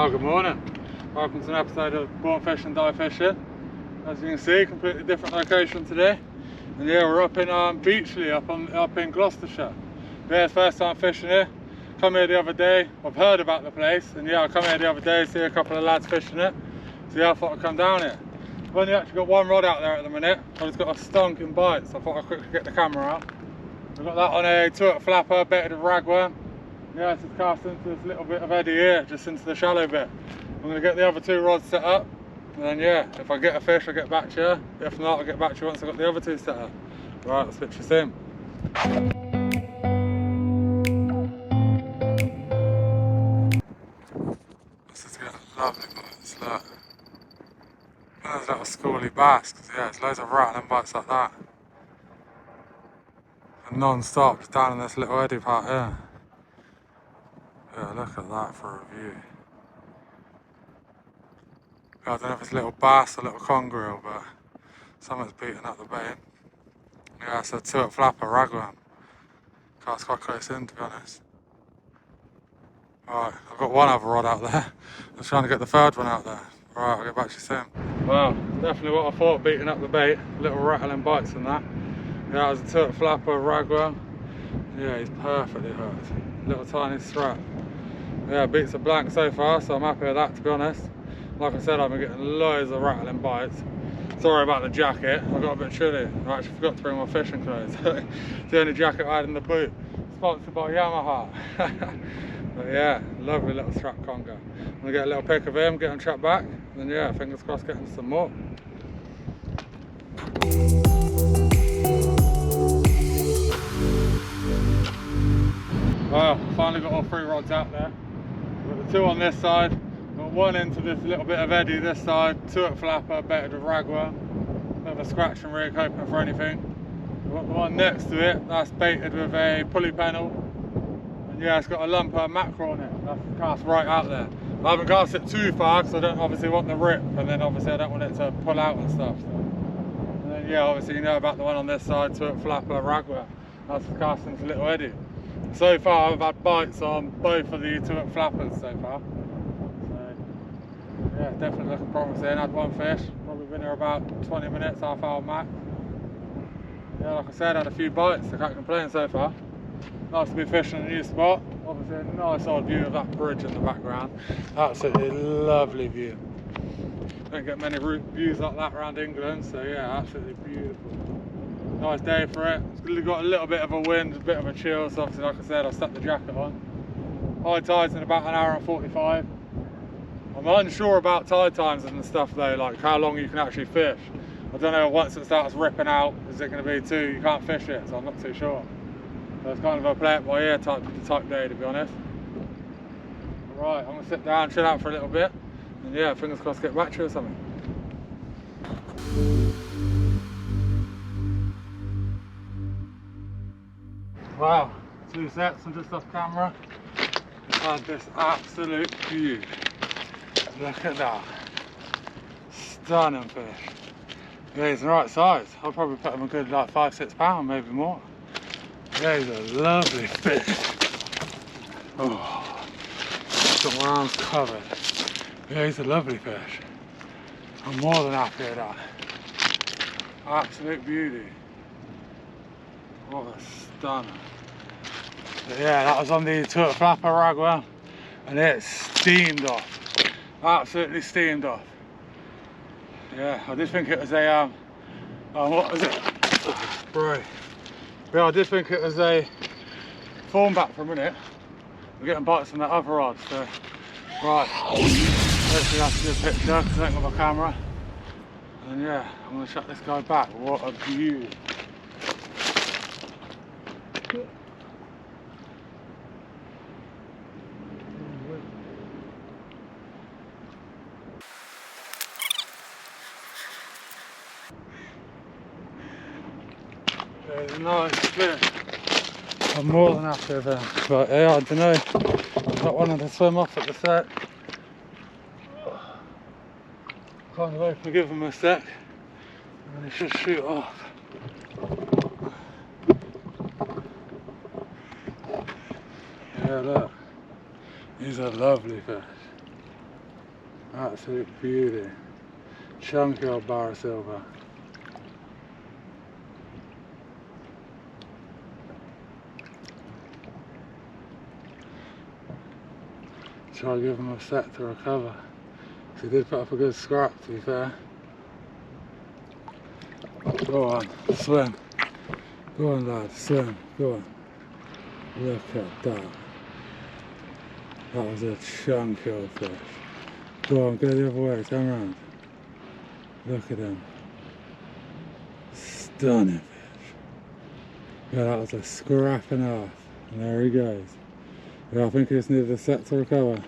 Well, good morning. Welcome to an episode of Born Fish and Die Fishing. As you can see, completely different location today. And yeah, we're up in Beachley, up in Gloucestershire. Yeah, it's first time fishing here. Come here the other day. I've heard about the place, and yeah, I come here the other day, see a couple of lads fishing it. So yeah, I thought I'd come down here. I've only actually got one rod out there at the minute, but it's got a stonking bite, so I thought I'd quickly get the camera out. I've got that on a 2-hook flapper, baited with ragworm. Yeah, it's just cast into this little bit of eddy here, just into the shallow bit. I'm going to get the other 2 rods set up, and then yeah, if I get a fish I'll get back to you. If not, I'll get back to you once I've got the other 2 set up. Right, let's switch this in. This is getting lovely bites, look. There's little schooly bass, because yeah, there's loads of rattling bites like that. And non-stop, just down in this little eddy part here. Yeah, look at that for a view. I don't know if it's a little bass or a little conger, but something's beating up the bait. Yeah, it's a 2-hook flapper ragworm. Cast quite close in, to be honest. Right, I've got one other rod out there. I'm trying to get the 3rd one out there. Right, I'll get back to you soon. Well, definitely what I thought, beating up the bait. Little rattling bites and that. Yeah, it was a 2-hook flapper ragworm. Yeah, he's perfectly hooked. Little tiny strap. Yeah, beats a blank so far, so I'm happy with that, to be honest. Like I said, I've been getting loads of rattling bites. Sorry about the jacket, I got a bit chilly. I actually forgot to bring my fishing clothes. It's the only jacket I had in the boot. Sponsored by Yamaha. But yeah, lovely little strap conger. I'm gonna get a little pic of him, get him trapped back, and then yeah, fingers crossed getting some more. Well, finally got all 3 rods out there. Got the 2 on this side, got 1 into this little bit of eddy this side, 2-hook flapper, baited with ragworm. Bit of a scratch and rig, hoping for anything. Got the one next to it, that's baited with a pulley pennel. And yeah, it's got a lump of mackerel on it. That's cast right out there. I haven't cast it too far because I don't obviously want the rip, and then obviously I don't want it to pull out and stuff. So. And then yeah, obviously you know about the one on this side, 2-hook flapper, ragworm. That's cast into little eddy. So far I've had bites on both of the 2-hook flappers so far. So yeah, definitely looking promising. Had 1 fish, probably been here about 20 minutes, half hour max. Yeah, like I said, had a few bites, I can't complain so far. Nice to be fishing in a new spot. Obviously a nice old view of that bridge in the background. Absolutely lovely view. Don't get many views like that around England, so yeah, absolutely beautiful. Nice day for it. It's got a little bit of a wind, a bit of a chill, so obviously like I said, I stuck the jacket on. High tide's in about 1 hour and 45. I'm unsure about tide times and stuff though, like how long you can actually fish. I don't know, once it starts ripping out, is it going to be too, you can't fish it, so I'm not too sure. So it's kind of a play it by ear type day, to be honest. Right, I'm going to sit down, chill out for a little bit, and yeah, fingers crossed get back to you or something. Wow, 2 sets and just off camera. Just had this absolute view. Look at that. Stunning fish. Yeah, he's the right size. I'll probably put him a good like 5-6 pound, maybe more. Yeah, he's a lovely fish. Oh, got my arms covered. Yeah, he's a lovely fish. I'm more than happy with that. Absolute beauty. What a stunner. So yeah, that was on the 2-hook flapper ragworm, and it steamed off. Absolutely steamed off. Yeah, I did think it was a what was it? Spray. Yeah, I did think it was a form back for a minute. We're getting bites from that other rod, so right. Hopefully that's a good picture because I ain't got my camera. And yeah, I'm gonna shut this guy back. What a view. There's a nice fish. I'm more than happy with them. But yeah, I don't know. I got one to swim off at the sec. Kind of open, give him a sec, and he should shoot off. Yeah, look. He's a lovely fish. Absolute beauty. Chunky old bar of silver. Try to give him a sec to recover. So he did put up a good scrap, to be fair. Go on, swim. Go on lad, swim, go on. Look at that. That was a chunky old fish. Go on, go the other way, turn around. Look at him. Stunning fish. Yeah, that was a scrap and a half. And there he goes. Yeah, I think he just needed a sec to recover.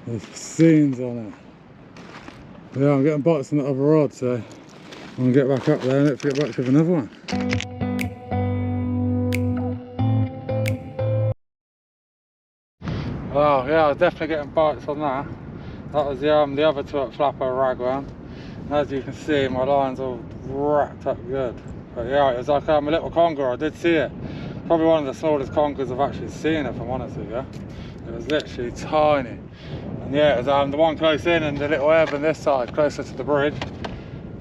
There's seams on it. Yeah, I'm getting bites on the other rod, so I'm going to get back up there and hopefully get back with another one. Well, yeah, I was definitely getting bites on that. That was the other two flapper ragworm. As you can see, my line's all wrapped up good. But yeah, it was like a little conger, I did see it. Probably one of the smallest congers I've actually seen, if I'm honest with you. It was literally tiny. And yeah, it was the one close in and the little ebb on this side, closer to the bridge.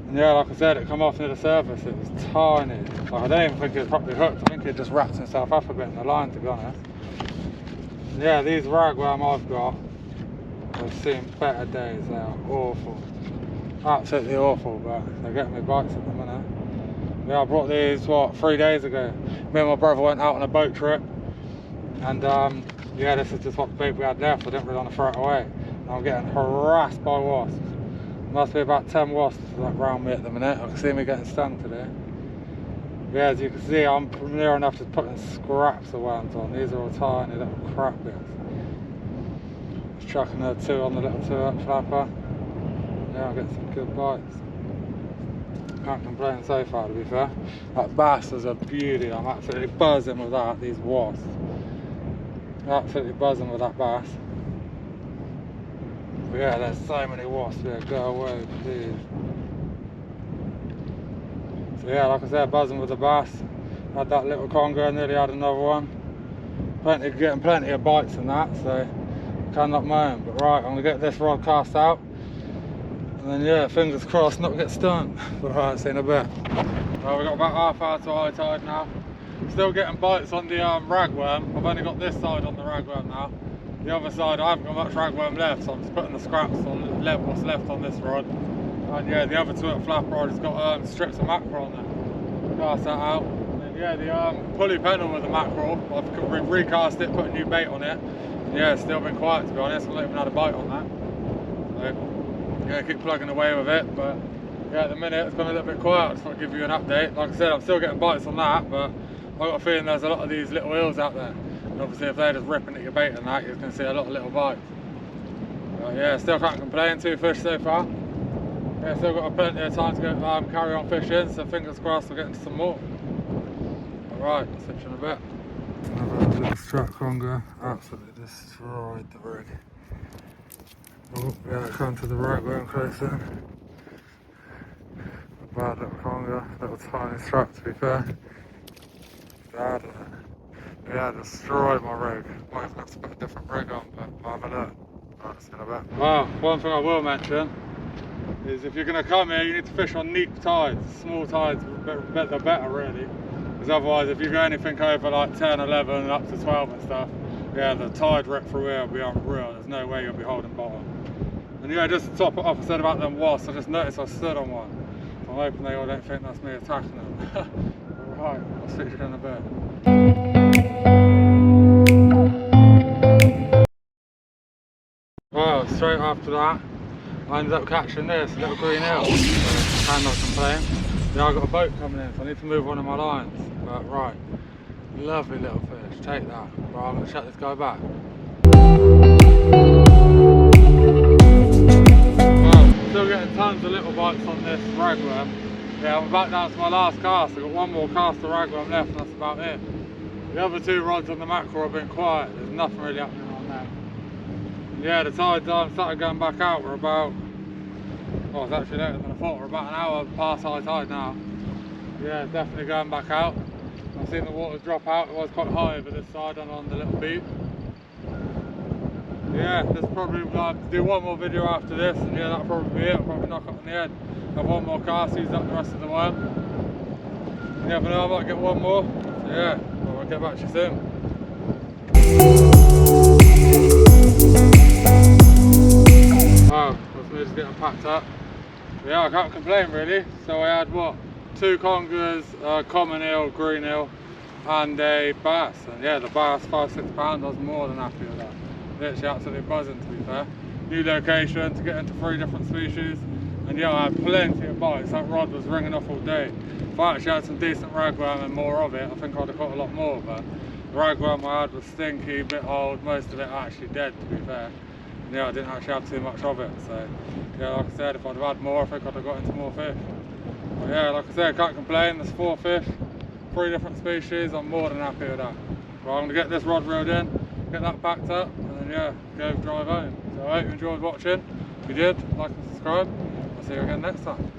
And yeah, like I said, it come off near the surface, it was tiny. Like, I don't even think it was properly hooked, I think it just wrapped himself up a bit in the line, to be honest. And yeah, these ragworm I've got, I've seen better days, they are awful. Absolutely awful, but they're getting me bites at the minute. Yeah, I brought these, what, 3 days ago. Me and my brother went out on a boat trip, and yeah, this is just what the bait we had left. I didn't really want to throw it away. And I'm getting harassed by wasps. Must be about 10 wasps like around me at the minute. I can see me getting stung today. Yeah, as you can see, I'm near enough to putting scraps of worms on. These are all tiny little crap bits. Just chucking the two on the little two-up flapper. Yeah, I'm getting some good bites. Can't complain so far, to be fair. That bass is a beauty. I'm absolutely buzzing with that, these wasps. Absolutely buzzing with that bass. But yeah, there's so many wasps here. Go away, please. So yeah, like I said, buzzing with the bass. Had that little conger, nearly had another one. Getting plenty of bites in that, so cannot moan. But right, I'm gonna get this rod cast out. And then yeah, fingers crossed not to get stung. But right, see you in a bit. Well, we've got about half hour to high tide now. Still getting bites on the ragworm. I've only got this side on the ragworm now. The other side I haven't got much ragworm left, so I'm just putting the scraps on what's left on this rod. And yeah, the other two at flap rod has got strips of mackerel on there. Cast that out. And then yeah, the pulley pennel with the mackerel, I've recast it, put a new bait on it. And yeah, it's still been quiet, to be honest. I've not even had a bite on that. So yeah, keep plugging away with it, but yeah, at the minute it's gone a little bit quiet. I just want to give you an update. Like I said, I'm still getting bites on that, but I've got a feeling there's a lot of these little eels out there. And obviously if they're just ripping at your bait and that, you're going to see a lot of little bites. But yeah, still can't complain, 2 fish so far. Yeah, still got plenty of time to go carry on fishing, so fingers crossed we'll get into some more. Alright, I'll switch in a bit. Another little strap conger, absolutely destroyed the rig. Oh, yeah, come to the right where close in. A bad little conger, little tiny strap to be fair. Bad. Yeah, destroyed my rig. Might even have to put a different rig on, but I'll have a look. Right, see you in a bit. Well, one thing I will mention is if you're going to come here, you need to fish on neap tides. Small tides, the better really. Because otherwise, if you go anything over like 10, 11, and up to 12 and stuff, yeah, the tide rip through here will be unreal. There's no way you'll be holding bottom. And yeah, just to top it off, I said about them wasps, I just noticed I stood on one. So I'm hoping they all don't think that's me attacking them. Right, I'll switch it in a bit. Well, straight after that, I ended up catching this little green eel. So cannot complain. Yeah, I've got a boat coming in, so I need to move one of my lines. But right, lovely little fish, take that. Right, I'm going to shut this guy back. Well, still getting tons of little bites on this ragworm. Yeah, I'm back down to my last cast. I've got one more cast of ragworm left and that's about it. The other two rods on the mackerel have been quiet. There's nothing really happening on them. Yeah, the tide's started going back out. We're about, well, it's actually later than I thought. We're about an hour past high tide now. Yeah, it's definitely going back out. I've seen the waters drop out. It was quite high over this side and on the little beach. Yeah, there's probably do one more video after this, and yeah, that'll probably be it. I'll probably knock up on the head. Have one more cast, use up the rest of the worm. You never know, I might get one more. So yeah, I'll get back to you soon. Oh, that's me just getting packed up. Yeah, I can't complain really. So I had what? 2 congers, common eel, green eel, and a bass. And yeah, the bass, 5-6 pound, I was more than happy with that. Literally absolutely buzzing, to be fair. New location to get into 3 different species, and yeah, I had plenty of bites. That rod was ringing off all day. If I actually had some decent ragworm and more of it, I think I'd have caught a lot more, but the ragworm I had was stinky, a bit old, most of it actually dead, to be fair. And yeah, I didn't actually have too much of it, so yeah, like I said, if I'd have had more, I think I'd have got into more fish. But yeah, like I said, I can't complain. There's 4 fish, 3 different species. I'm more than happy with that. Well, I'm going to get this rod reeled in, get that packed up, and then yeah, go drive home. So I hope you enjoyed watching. If you did, like and subscribe. I'll see you again next time.